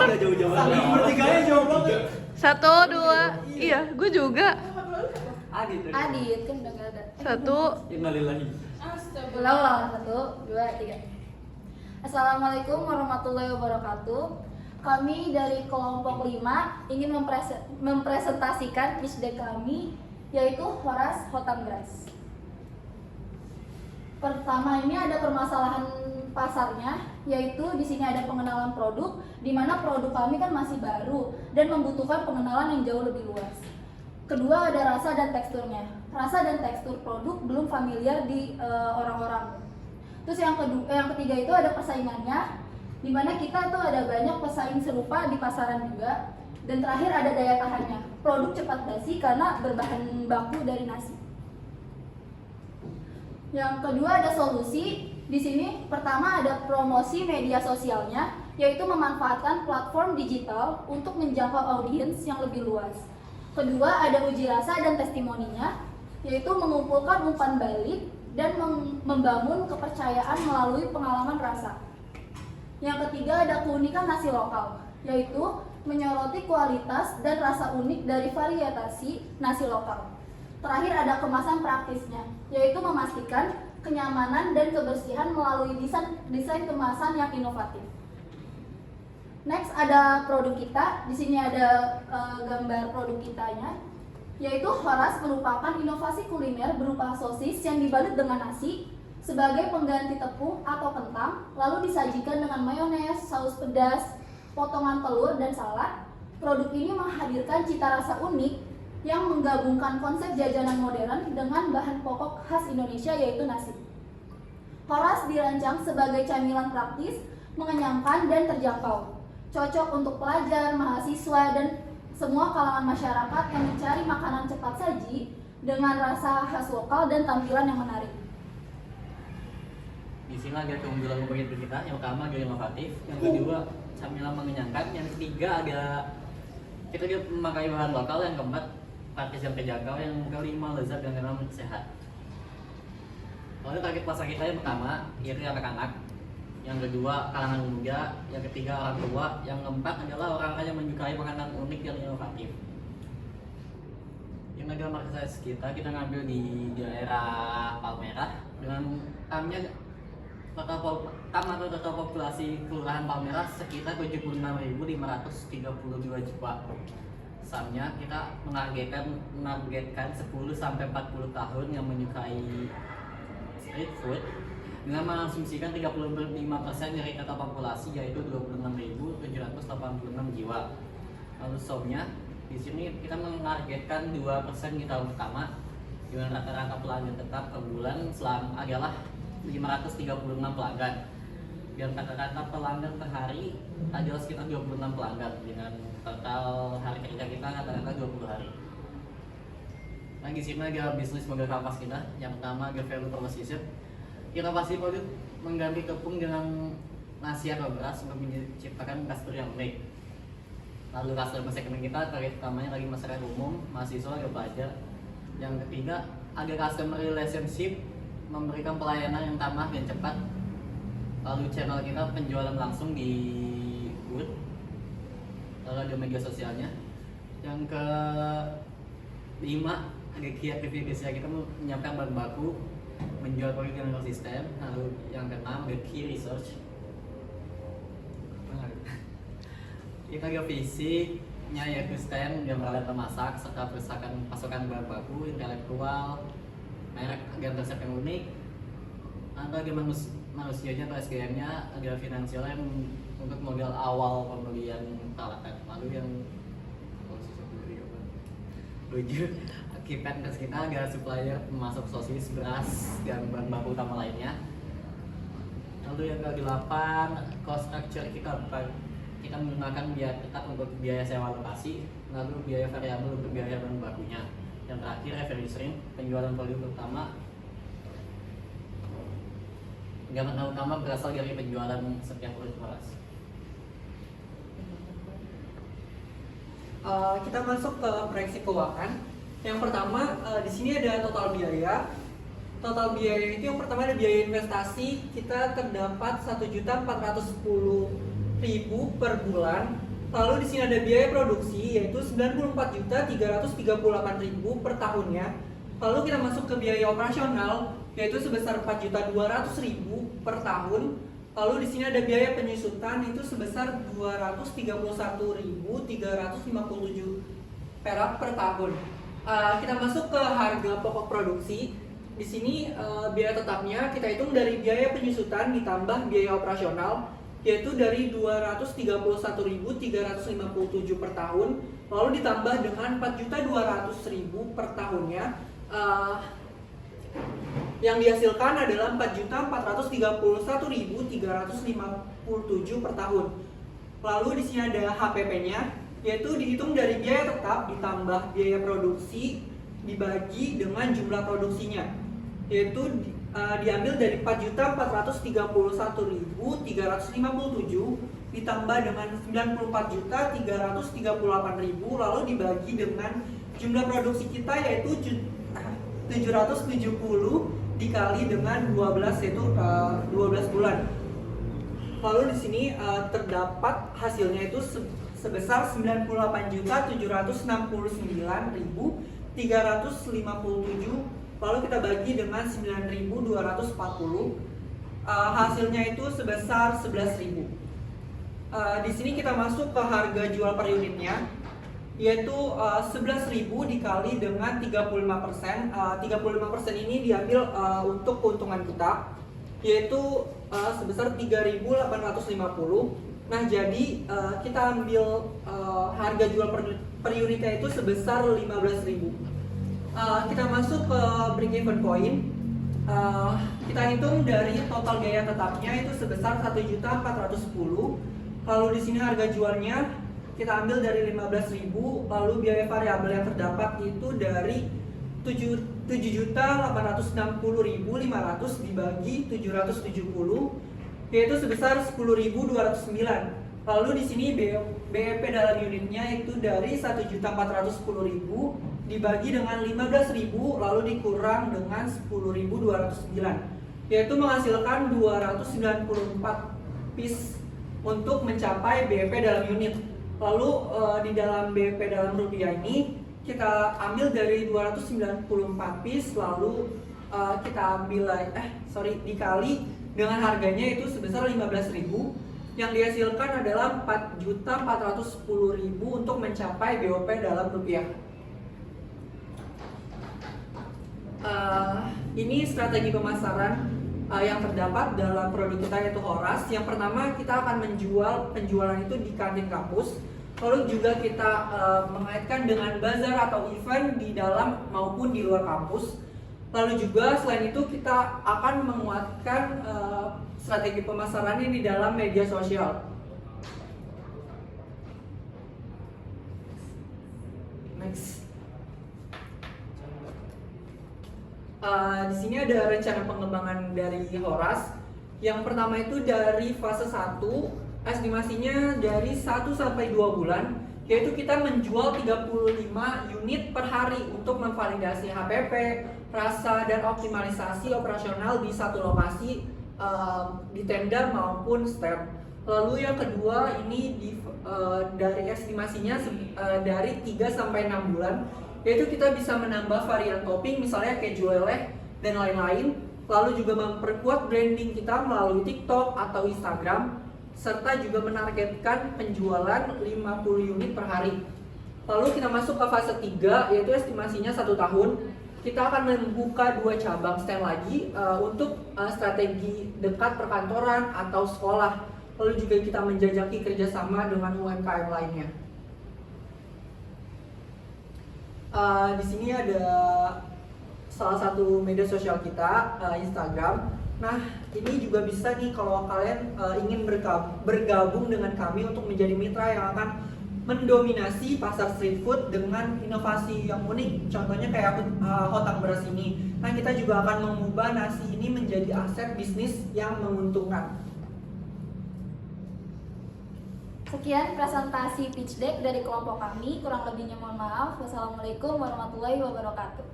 Gak jauh-jauh. Saling bertiganya jauh banget. 1, 2. Iya, gue juga. Adit. Adit kan udah gak ada. 1. Innalillahi. Ulang. 1, 2, 3. Assalamualaikum warahmatullahi wabarakatuh. Kami dari kelompok 5 ingin mempresentasikan misdek kami, yaitu Horas Hotanggrass. Pertama ini ada permasalahan pasarnya, yaitu di sini ada pengenalan produk, di mana produk kami kan masih baru dan membutuhkan pengenalan yang jauh lebih luas. Kedua ada rasa dan teksturnya. Rasa dan tekstur produk belum familiar di orang-orang. Terus yang ketiga itu ada persaingannya, di mana kita tuh ada banyak pesaing serupa di pasaran juga. Dan terakhir ada daya tahannya. Produk cepat basi karena berbahan baku dari nasi. Yang kedua ada solusi. Di sini pertama ada promosi media sosialnya, yaitu memanfaatkan platform digital untuk menjangkau audiens yang lebih luas. Kedua ada uji rasa dan testimoninya, yaitu mengumpulkan umpan balik dan membangun kepercayaan melalui pengalaman rasa. Yang ketiga ada keunikan nasi lokal, yaitu menyoroti kualitas dan rasa unik dari varietasi nasi lokal. Terakhir ada kemasan praktisnya, yaitu memastikan kenyamanan dan kebersihan melalui desain kemasan yang inovatif. Next ada produk kita. Di sini ada gambar produk kitanya, yaitu Horas merupakan inovasi kuliner berupa sosis yang dibalut dengan nasi sebagai pengganti tepung atau kentang, lalu disajikan dengan mayones, saus pedas, potongan telur dan salad. Produk ini menghadirkan cita rasa unik yang menggabungkan konsep jajanan modern dengan bahan pokok khas Indonesia, yaitu nasi. Horas dirancang sebagai camilan praktis, mengenyangkan dan terjangkau, cocok untuk pelajar, mahasiswa, dan semua kalangan masyarakat yang mencari makanan cepat saji dengan rasa khas lokal dan tampilan yang menarik. Di sini ada keunggulan beberapa kita. Yang pertama ada inovatif, yang kedua camilan mengenyangkan, yang ketiga ada kita juga memakai bahan lokal, yang keempat praktis yang terjangkau, yang kelima lezat dan keenam sehat. Lalu target pasar kita yang pertama yaitu anak-anak, yang kedua kalangan muda, yang ketiga orang tua, yang keempat adalah orang-orang yang menyukai makanan unik dan inovatif. Yang adalah market kita ngambil di daerah Palmerah dengan total populasi Kelurahan Palmerah sekitar 76.532 jiwa. Misalnya kita menargetkan 10 sampai 40 tahun yang menyukai street food dengan mengasumsikan 35% dari total populasi, yaitu 26.786 jiwa. Lalu somnya di sini kita menargetkan 2% di tahun pertama dengan rata-rata pelanggan tetap per bulan adalah 536 pelanggan. Dan rata-rata pelanggan per hari adalah sekitar 26 pelanggan dengan total hari kerja kita rata-rata 20 hari. Nah, di sini ada bisnis model kampas kita. Yang pertama ada value proposition. Inovasi produk mengganti tepung dengan nasi atau beras untuk menciptakan tekstur yang unik. Lalu customer segment kita target utamanya lagi masyarakat umum, mahasiswa, dan pelajar. Yang ketiga ada customer relationship, memberikan pelayanan yang ramah dan cepat. Lalu channel kita penjualan langsung di booth, lalu ada media sosialnya. Yang kelima ada key activities kita menyiapkan bahan baku, menjual produk yang konsisten. Lalu yang keenam ada key research, kita ada visinya yaitu stand yang peralatan masak serta pasokan bahan baku, intelektual, merek dan resep yang unik. Ada manusianya atau SDM-nya, ada finansialnya untuk modal awal pembelian peralatan. Lalu yang keypad kita ada supplier pemasok sosis, beras, dan bahan baku utama lainnya. Lalu yang ke-8 cost structure kita menggunakan biaya tetap untuk biaya sewa lokasi, lalu biaya variabel untuk biaya bahan bakunya. Yang terakhir revenue stream, penjualan produk utama. Pendapatan utama berasal dari penjualan setiap produk Horas. Kita masuk ke proyeksi keuangan. Yang pertama di sini ada total biaya. Total biaya itu yang pertama ada biaya investasi, kita terdapat 1.410.000 per bulan Lalu di sini ada biaya produksi yaitu 94.338.000 per tahunnya. Lalu kita masuk ke biaya operasional yaitu sebesar 4.200.000 per tahun. Lalu di sini ada biaya penyusutan itu sebesar 231.357 perak per tahun. Kita masuk ke harga pokok produksi. Di sini biaya tetapnya kita hitung dari biaya penyusutan ditambah biaya operasional yaitu dari 231.357 per tahun lalu ditambah dengan 4.200.000 per tahunnya. Yang dihasilkan adalah 4.431.357 per tahun. Lalu di sini ada HPP-nya yaitu dihitung dari biaya tetap ditambah biaya produksi dibagi dengan jumlah produksinya, yaitu diambil dari 4.431.357 ditambah dengan 94.338.000 lalu dibagi dengan jumlah produksi kita yaitu 770 dikali dengan 12 yaitu 12 bulan. Lalu di sini terdapat hasilnya itu sebesar 98.769.357 lalu kita bagi dengan 9.240 hasilnya itu sebesar 11.000. Di sini kita masuk ke harga jual per unitnya yaitu 11.000 dikali dengan 35%. 35% ini diambil untuk keuntungan kita yaitu sebesar 3.850. Nah, jadi kita ambil harga jual per unitnya itu sebesar 15.000. Kita masuk ke break even point. Kita hitung dari total biaya tetapnya itu sebesar 1.410. Lalu di sini harga jualnya kita ambil dari 15.000, lalu biaya variabel yang terdapat itu dari 7.860.500 dibagi 770 yaitu sebesar 10.209. Lalu di sini BEP dalam unitnya itu dari 1.410.000 dibagi dengan 15.000 lalu dikurang dengan 10.209 yaitu menghasilkan 294 piece untuk mencapai BEP dalam unit. Lalu di dalam BEP dalam rupiah ini kita ambil dari 294 piece lalu kita ambil dikali dengan harganya itu sebesar 15.000. Yang dihasilkan adalah 4.410.000 untuk mencapai BOP dalam rupiah. Ini strategi pemasaran yang terdapat dalam produk kita yaitu Horas. Yang pertama kita akan menjual penjualan itu di kantin kampus. Lalu juga kita mengaitkan dengan bazar atau event di dalam maupun di luar kampus. Lalu juga selain itu kita akan menguatkan strategi pemasaran ini di dalam media sosial. Next. Di sini ada rencana pengembangan dari Horas. Yang pertama itu dari fase 1, estimasinya dari 1 sampai 2 bulan, yaitu kita menjual 35 unit per hari untuk memvalidasi HPP, rasa, dan optimalisasi operasional di satu lokasi di tenda maupun stand. Lalu yang kedua ini dari estimasinya dari 3 sampai 6 bulan, yaitu kita bisa menambah varian topping misalnya keju leleh dan lain-lain. Lalu juga memperkuat branding kita melalui TikTok atau Instagram, serta juga menargetkan penjualan 50 unit per hari. Lalu kita masuk ke fase 3 yaitu estimasinya 1 tahun. Kita akan membuka 2 cabang stand lagi untuk strategi dekat perkantoran atau sekolah. Lalu juga kita menjajaki kerjasama dengan UMKM lainnya. Di sini ada salah satu media sosial kita, Instagram. Nah, ini juga bisa nih kalau kalian ingin bergabung dengan kami untuk menjadi mitra yang akan mendominasi pasar street food dengan inovasi yang unik. Contohnya kayak hotang beras ini. Nah, kita juga akan mengubah nasi ini menjadi aset bisnis yang menguntungkan. Sekian presentasi pitch deck dari kelompok kami. Kurang lebihnya mohon maaf. Wassalamualaikum warahmatullahi wabarakatuh.